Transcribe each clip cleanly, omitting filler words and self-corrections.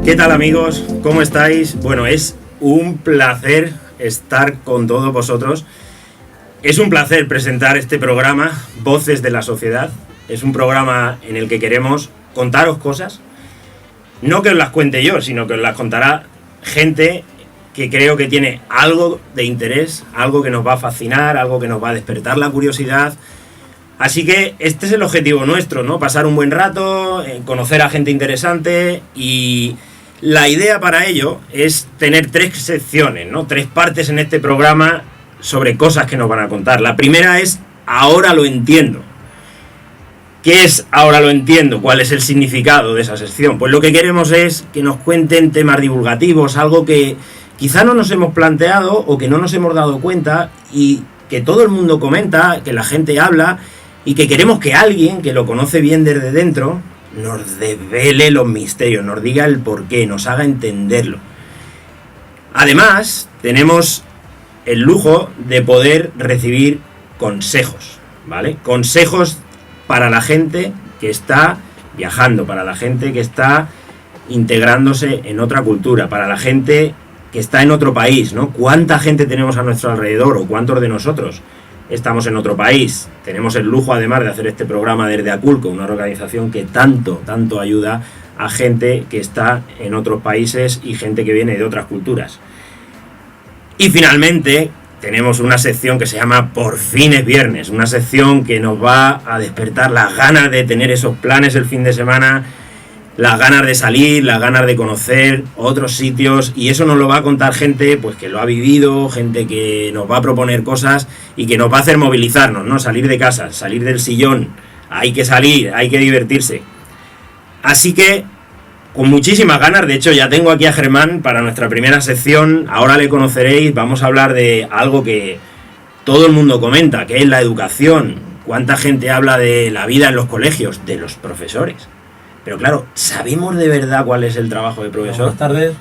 ¿Qué tal, amigos? ¿Cómo estáis? Bueno, es un placer estar con todos vosotros. Es un placer presentar este programa, Voces de la Sociedad. Es un programa en el que queremos contaros cosas. No que os las cuente yo, sino que os las contará gente que creo que tiene algo de interés, algo que nos va a fascinar, algo que nos va a despertar la curiosidad. Así que este es el objetivo nuestro, ¿no? Pasar un buen rato, conocer a gente interesante, y la idea para ello es tener 3 secciones, ¿no? 3 partes en este programa sobre cosas que nos van a contar. La primera es Ahora lo entiendo. ¿Qué es Ahora lo entiendo? ¿Cuál es el significado de esa sección? Pues lo que queremos es que nos cuenten temas divulgativos, algo que quizá no nos hemos planteado o que no nos hemos dado cuenta y que todo el mundo comenta, que la gente habla, y que queremos que alguien que lo conoce bien desde dentro nos devele los misterios, nos diga el porqué, nos haga entenderlo. Además, tenemos el lujo de poder recibir consejos, ¿vale? Consejos para la gente que está viajando, para la gente que está integrándose en otra cultura, para la gente que está en otro país, ¿no? ¿Cuánta gente tenemos a nuestro alrededor o cuántos de nosotros estamos en otro país? Tenemos el lujo, además, de hacer este programa desde Aculco, una organización que tanto ayuda a gente que está en otros países y gente que viene de otras culturas. Y finalmente tenemos una sección que se llama Por fin es viernes, una sección que nos va a despertar las ganas de tener esos planes el fin de semana, las ganas de salir, las ganas de conocer otros sitios, y eso nos lo va a contar gente pues que lo ha vivido, gente que nos va a proponer cosas y que nos va a hacer movilizarnos, ¿no? Salir de casa, salir del sillón, hay que salir, hay que divertirse. Así que, con muchísimas ganas, de hecho ya tengo aquí a Germán para nuestra primera sección. Ahora le conoceréis, vamos a hablar de algo que todo el mundo comenta, que es la educación. ¿Cuánta gente habla de la vida en los colegios? De los profesores. Pero claro, ¿sabemos de verdad cuál es el trabajo de profesor? Buenas tardes.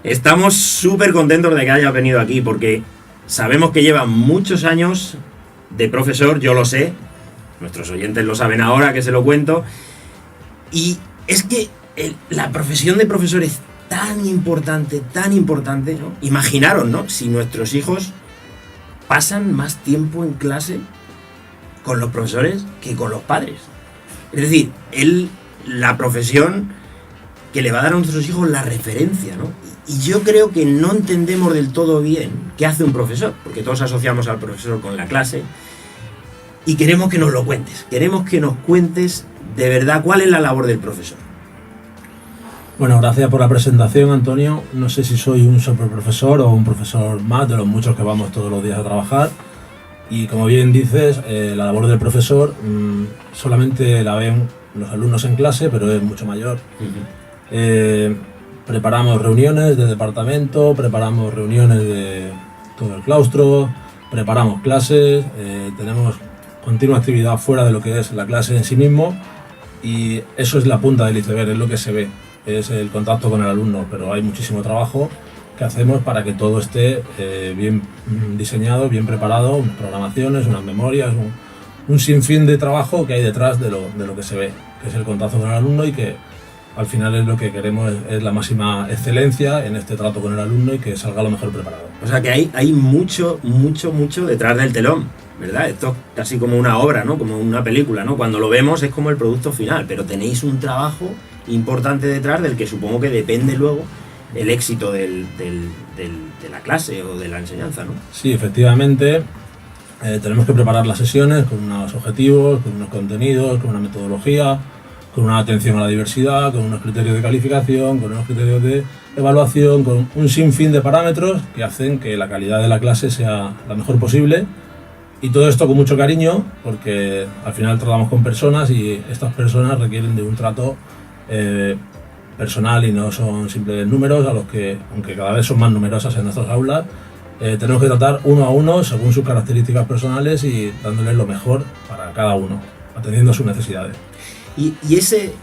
Estamos súper contentos de que hayas venido aquí, porque sabemos que lleva muchos años de profesor, yo lo sé, nuestros oyentes lo saben ahora que se lo cuento, y es que la profesión de profesor es tan importante, ¿no? Imaginaros, ¿no? Si nuestros hijos pasan más tiempo en clase con los profesores que con los padres. Es decir, la profesión que le va a dar a nuestros hijos la referencia, ¿no? Y yo creo que no entendemos del todo bien qué hace un profesor, porque todos asociamos al profesor con la clase, y queremos que nos lo cuentes, queremos que nos cuentes de verdad cuál es la labor del profesor. Bueno, gracias por la presentación, Antonio. No sé si soy un superprofesor o un profesor más de los muchos que vamos todos los días a trabajar. Y como bien dices, la labor del profesor solamente la ven los alumnos en clase, pero es mucho mayor. Preparamos reuniones de departamento, preparamos reuniones de todo el claustro, preparamos clases, tenemos continua actividad fuera de lo que es la clase en sí mismo, y eso es la punta del iceberg, es lo que se ve, es el contacto con el alumno, pero hay muchísimo trabajo que hacemos para que todo esté bien diseñado, bien preparado, unas programaciones, unas memorias, un sinfín de trabajo que hay detrás de lo que se ve, que es el contacto con el alumno, y que al final es lo que queremos, es la máxima excelencia en este trato con el alumno y que salga lo mejor preparado. O sea que hay mucho detrás del telón, ¿verdad? Esto es casi como una obra, ¿no? Como una película, ¿no? Cuando lo vemos es como el producto final, pero tenéis un trabajo importante detrás del que supongo que depende luego el éxito de la clase o de la enseñanza, ¿no? Sí, efectivamente. Tenemos que preparar las sesiones con unos objetivos, con unos contenidos, con una metodología, con una atención a la diversidad, con unos criterios de calificación, con unos criterios de evaluación, con un sinfín de parámetros que hacen que la calidad de la clase sea la mejor posible. Y todo esto con mucho cariño, porque al final tratamos con personas y estas personas requieren de un trato personal y no son simples números a los que, aunque cada vez son más numerosas en nuestras aulas, tenemos que tratar uno a uno según sus características personales y dándoles lo mejor para cada uno, atendiendo a sus necesidades. Y ese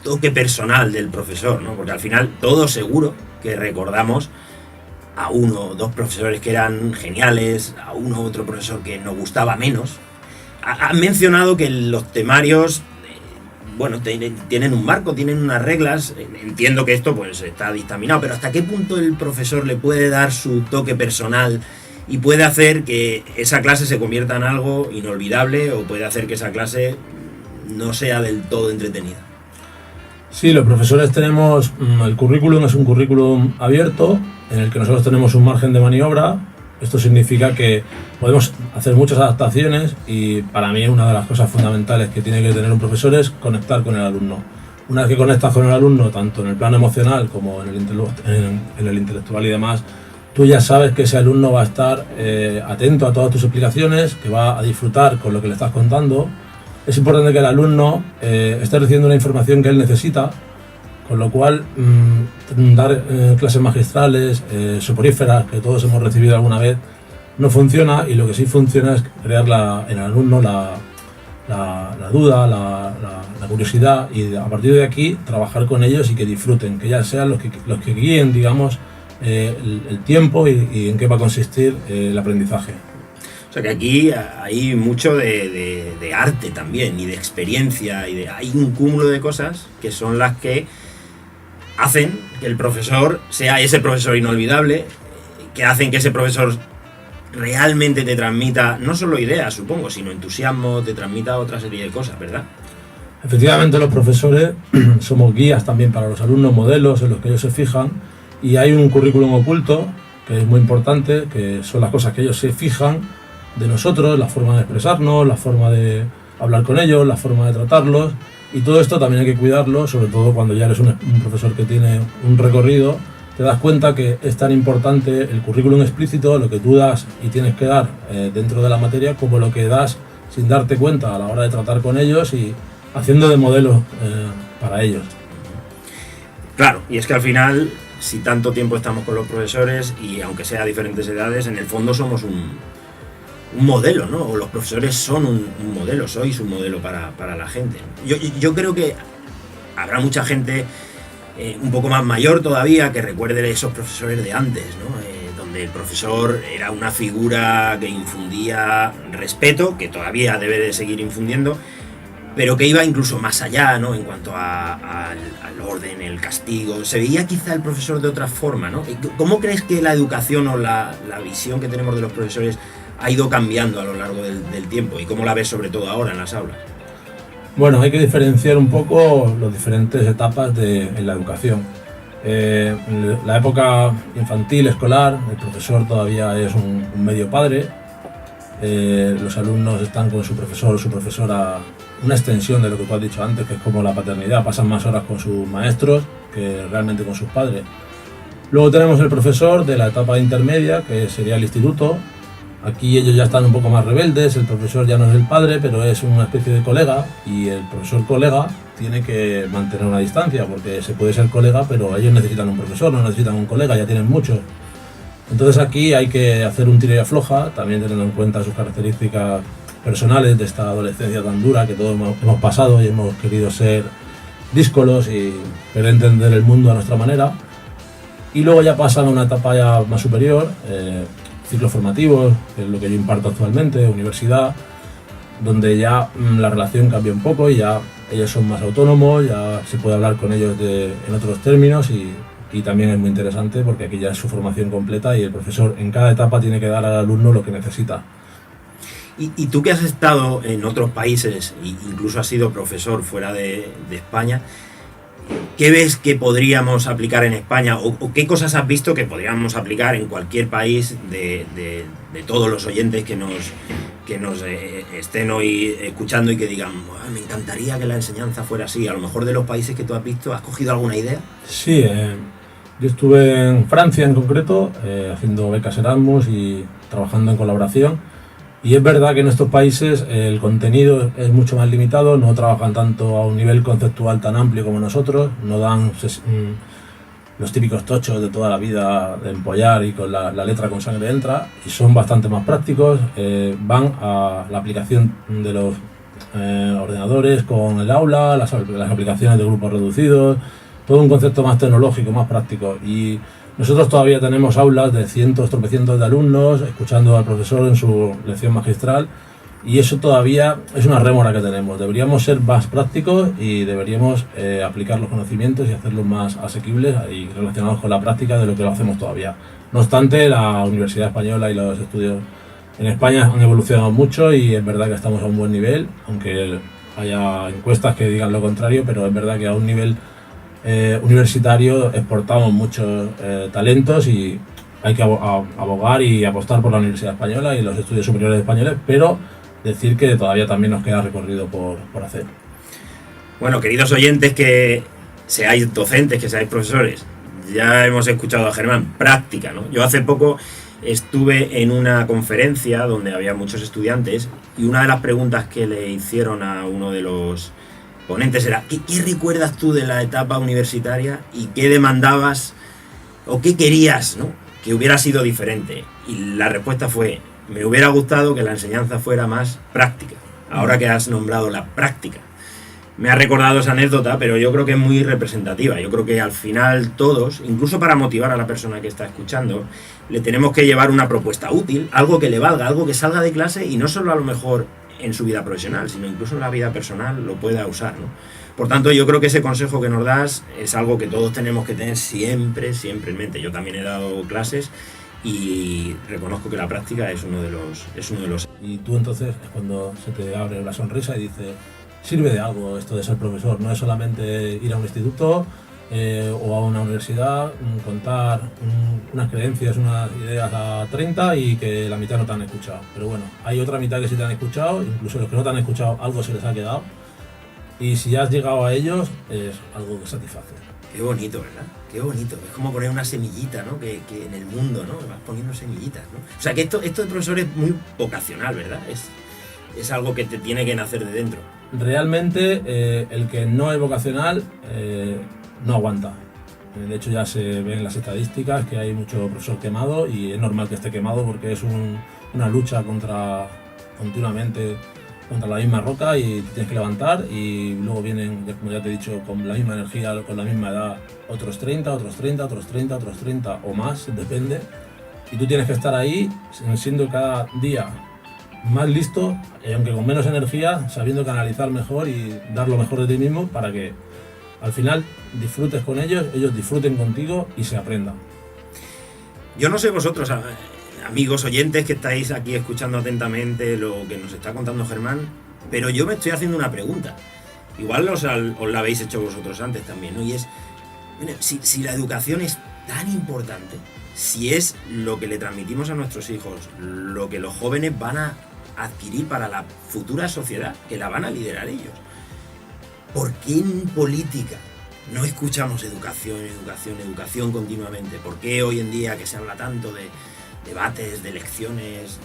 toque personal del profesor, ¿no? Porque al final todos seguro que recordamos a uno o dos profesores que eran geniales, a uno u otro profesor que nos gustaba menos. Han mencionado que los temarios bueno, tienen un marco, tienen unas reglas. Entiendo que esto pues está dictaminado, pero ¿hasta qué punto el profesor le puede dar su toque personal y puede hacer que esa clase se convierta en algo inolvidable, o puede hacer que esa clase no sea del todo entretenida? Sí, los profesores tenemos, el currículum es un currículum abierto en el que nosotros tenemos un margen de maniobra. Esto significa que podemos hacer muchas adaptaciones, y para mí una de las cosas fundamentales que tiene que tener un profesor es conectar con el alumno. Una vez que conectas con el alumno, tanto en el plano emocional como en el intelectual y demás, tú ya sabes que ese alumno va a estar atento a todas tus explicaciones, que va a disfrutar con lo que le estás contando. Es importante que el alumno esté recibiendo la información que él necesita, con lo cual dar clases magistrales, soporíferas, que todos hemos recibido alguna vez, no funciona, y lo que sí funciona es crear en el alumno la duda, la curiosidad, y a partir de aquí trabajar con ellos y que disfruten, que ya sean los que guíen, digamos, el tiempo y en qué va a consistir el aprendizaje. O sea que aquí hay mucho de arte también, y de experiencia, hay un cúmulo de cosas que son las que hacen que el profesor sea ese profesor inolvidable, que hacen que ese profesor realmente te transmita no solo ideas, supongo, sino entusiasmo, te transmita otra serie de cosas, ¿verdad? Efectivamente, los profesores somos guías también para los alumnos, modelos en los que ellos se fijan, y hay un currículum oculto que es muy importante, que son las cosas que ellos se fijan de nosotros, la forma de expresarnos, la forma de hablar con ellos, la forma de tratarlos, y todo esto también hay que cuidarlo, sobre todo cuando ya eres un profesor que tiene un recorrido. Te das cuenta que es tan importante el currículum explícito, lo que tú das y tienes que dar dentro de la materia, como lo que das sin darte cuenta a la hora de tratar con ellos y haciendo de modelo para ellos. Claro, y es que al final, si tanto tiempo estamos con los profesores, y aunque sea a diferentes edades, en el fondo somos un modelo, ¿no? O los profesores son un modelo, sois un modelo para la gente. Yo creo que habrá mucha gente un poco más mayor todavía que recuerde esos profesores de antes, ¿no? Donde el profesor era una figura que infundía respeto, que todavía debe de seguir infundiendo, pero que iba incluso más allá, ¿no? En cuanto al orden, el castigo. Se veía quizá el profesor de otra forma, ¿no? ¿Cómo crees que la educación o la visión que tenemos de los profesores ha ido cambiando a lo largo del tiempo, y cómo la ves sobre todo ahora en las aulas? Bueno, hay que diferenciar un poco las diferentes etapas en la educación. En la época infantil, escolar, el profesor todavía es un medio padre. Los alumnos están con su profesor o su profesora, una extensión de lo que tú has dicho antes, que es como la paternidad, pasan más horas con sus maestros que realmente con sus padres. Luego tenemos el profesor de la etapa intermedia, que sería el instituto. Aquí ellos ya están un poco más rebeldes, el profesor ya no es el padre, pero es una especie de colega, y el profesor colega tiene que mantener una distancia, porque se puede ser colega, pero ellos necesitan un profesor, no necesitan un colega, ya tienen muchos. Entonces aquí hay que hacer un tira y afloja, también teniendo en cuenta sus características personales de esta adolescencia tan dura que todos hemos pasado y hemos querido ser díscolos y querer entender el mundo a nuestra manera. Y luego ya pasan a una etapa ya más superior, ciclos formativos, que es lo que yo imparto actualmente, universidad, donde ya la relación cambia un poco y ya ellos son más autónomos, ya se puede hablar con ellos en otros términos, y también es muy interesante porque aquí ya es su formación completa y el profesor en cada etapa tiene que dar al alumno lo que necesita. Y tú que has estado en otros países e incluso has sido profesor fuera de España, ¿qué ves que podríamos aplicar en España, o qué cosas has visto que podríamos aplicar en cualquier país de todos los oyentes que nos estén hoy escuchando y que digan, me encantaría que la enseñanza fuera así? A lo mejor de los países que tú has visto, ¿has cogido alguna idea? Sí, yo estuve en Francia en concreto, haciendo becas Erasmus y trabajando en colaboración. Y es verdad que en estos países el contenido es mucho más limitado, no trabajan tanto a un nivel conceptual tan amplio como nosotros, no dan los típicos tochos de toda la vida de empollar y con la letra con sangre entra, y son bastante más prácticos, van a la aplicación de los ordenadores con el aula, las aplicaciones de grupos reducidos, todo un concepto más tecnológico, más práctico. Y nosotros todavía tenemos aulas de cientos, tropecientos de alumnos escuchando al profesor en su lección magistral, Y eso todavía es una rémora que tenemos. Deberíamos ser más prácticos y deberíamos aplicar los conocimientos y hacerlos más asequibles y relacionados con la práctica de lo que lo hacemos todavía. No obstante, la Universidad Española y los estudios en España han evolucionado mucho y es verdad que estamos a un buen nivel, aunque haya encuestas que digan lo contrario, pero es verdad que a un nivel universitario exportamos muchos talentos y hay que abogar y apostar por la Universidad Española y los estudios superiores españoles, pero decir que todavía también nos queda recorrido por hacer. Bueno, queridos oyentes, que seáis docentes, que seáis profesores, ya hemos escuchado a Germán, práctica, ¿no? Yo hace poco estuve en una conferencia donde había muchos estudiantes y una de las preguntas que le hicieron a uno de los ponentes era ¿qué recuerdas tú de la etapa universitaria y qué demandabas o qué querías, ¿no?, que hubiera sido diferente? Y la respuesta fue: me hubiera gustado que la enseñanza fuera más práctica. Ahora que has nombrado la práctica, me ha recordado esa anécdota, pero yo creo que es muy representativa. Yo creo que al final todos, incluso para motivar a la persona que está escuchando, le tenemos que llevar una propuesta útil, algo que le valga, algo que salga de clase y no solo a lo mejor en su vida profesional, sino incluso en la vida personal lo pueda usar, ¿no? Por tanto, yo creo que ese consejo que nos das es algo que todos tenemos que tener siempre en mente. Yo también he dado clases y reconozco que la práctica es uno de los... Y tú entonces es cuando se te abre la sonrisa y dices, sirve de algo esto de ser profesor, no es solamente ir a un instituto o a una universidad, contar unas creencias, unas ideas a 30 y que la mitad no te han escuchado. Pero bueno, hay otra mitad que sí te han escuchado, incluso los que no te han escuchado algo se les ha quedado. Y si ya has llegado a ellos, es algo que satisface. Qué bonito, ¿verdad? Qué bonito. Es como poner una semillita, ¿no? Que en el mundo, ¿no? Vas poniendo semillitas, ¿no? O sea, que esto de profesor es muy vocacional, ¿verdad? Es algo que te tiene que nacer de dentro. Realmente, el que no es vocacional no aguanta. De hecho, ya se ven las estadísticas que hay mucho profesor quemado y es normal que esté quemado porque es una lucha continuamente contra la misma roca y te tienes que levantar y luego vienen, como ya te he dicho, con la misma energía, con la misma edad, otros 30, otros 30, otros 30, otros 30 o más, depende. Y tú tienes que estar ahí siendo cada día más listo, aunque con menos energía, sabiendo canalizar mejor y dar lo mejor de ti mismo para que al final disfrutes con ellos disfruten contigo y se aprendan. Yo no sé vosotros, amigos oyentes que estáis aquí escuchando atentamente lo que nos está contando Germán, pero yo me estoy haciendo una pregunta. Igual os la habéis hecho vosotros antes también, ¿no? Y es, mira, si la educación es tan importante, si es lo que le transmitimos a nuestros hijos, lo que los jóvenes van a adquirir para la futura sociedad, que la van a liderar ellos, ¿por qué en política no escuchamos educación continuamente? ¿Por qué hoy en día que se habla tanto de debates, de elecciones,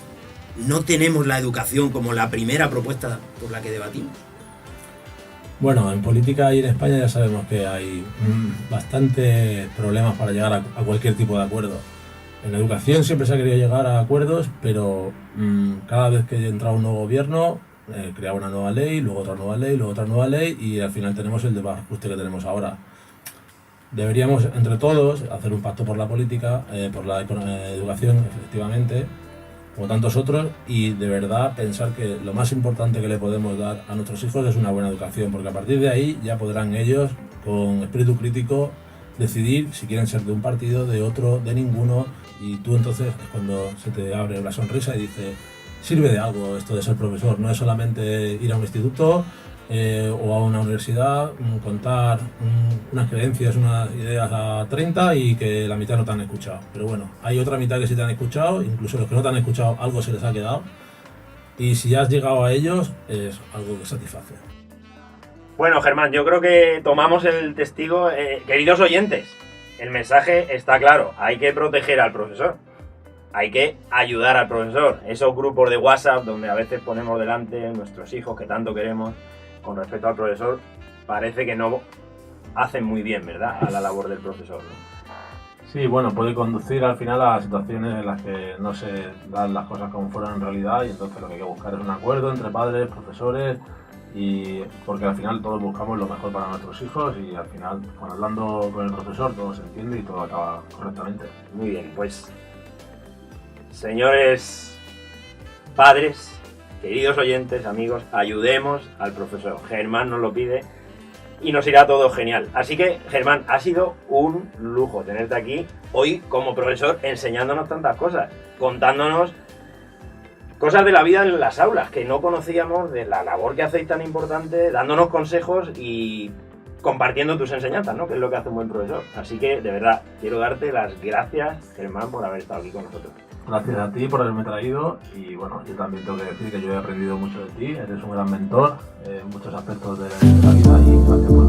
no tenemos la educación como la primera propuesta por la que debatimos? Bueno, en política y en España ya sabemos que hay bastantes problemas para llegar a cualquier tipo de acuerdo. En la educación siempre se ha querido llegar a acuerdos, pero cada vez que entra un nuevo gobierno, crea una nueva ley, luego otra nueva ley, luego otra nueva ley y al final tenemos el desajuste que tenemos ahora. Deberíamos entre todos hacer un pacto por la política, por la educación, efectivamente, como tantos otros, y de verdad pensar que lo más importante que le podemos dar a nuestros hijos es una buena educación, porque a partir de ahí ya podrán ellos, con espíritu crítico, decidir si quieren ser de un partido, de otro, de ninguno, y tú entonces es cuando se te abre la sonrisa y dices, sirve de algo esto de ser profesor, no es solamente ir a un instituto o a una universidad, contar unas creencias, unas ideas a 30 y que la mitad no te han escuchado. Pero bueno, hay otra mitad que sí te han escuchado, incluso los que no te han escuchado algo se les ha quedado. Y si ya has llegado a ellos, es algo que satisface. Bueno, Germán, yo creo que tomamos el testigo. Queridos oyentes, el mensaje está claro, hay que proteger al profesor. Hay que ayudar al profesor. Esos grupos de WhatsApp donde a veces ponemos delante nuestros hijos que tanto queremos con respecto al profesor, parece que no hacen muy bien, ¿verdad?, a la labor del profesor, ¿no? Sí, bueno, puede conducir al final a situaciones en las que no se dan las cosas como fueron en realidad y entonces lo que hay que buscar es un acuerdo entre padres, profesores y porque al final todos buscamos lo mejor para nuestros hijos y al final, bueno, hablando con el profesor todo se entiende y todo acaba correctamente. Muy bien, pues señores padres, queridos oyentes, amigos, ayudemos al profesor. Germán nos lo pide y nos irá todo genial. Así que, Germán, ha sido un lujo tenerte aquí hoy como profesor enseñándonos tantas cosas, contándonos cosas de la vida en las aulas que no conocíamos, de la labor que hacéis tan importante, dándonos consejos y compartiendo tus enseñanzas, ¿no? Que es lo que hace un buen profesor. Así que, de verdad, quiero darte las gracias, Germán, por haber estado aquí con nosotros. Gracias a ti por haberme traído y bueno, yo también tengo que decir que yo he aprendido mucho de ti, eres un gran mentor en muchos aspectos de la vida y gracias por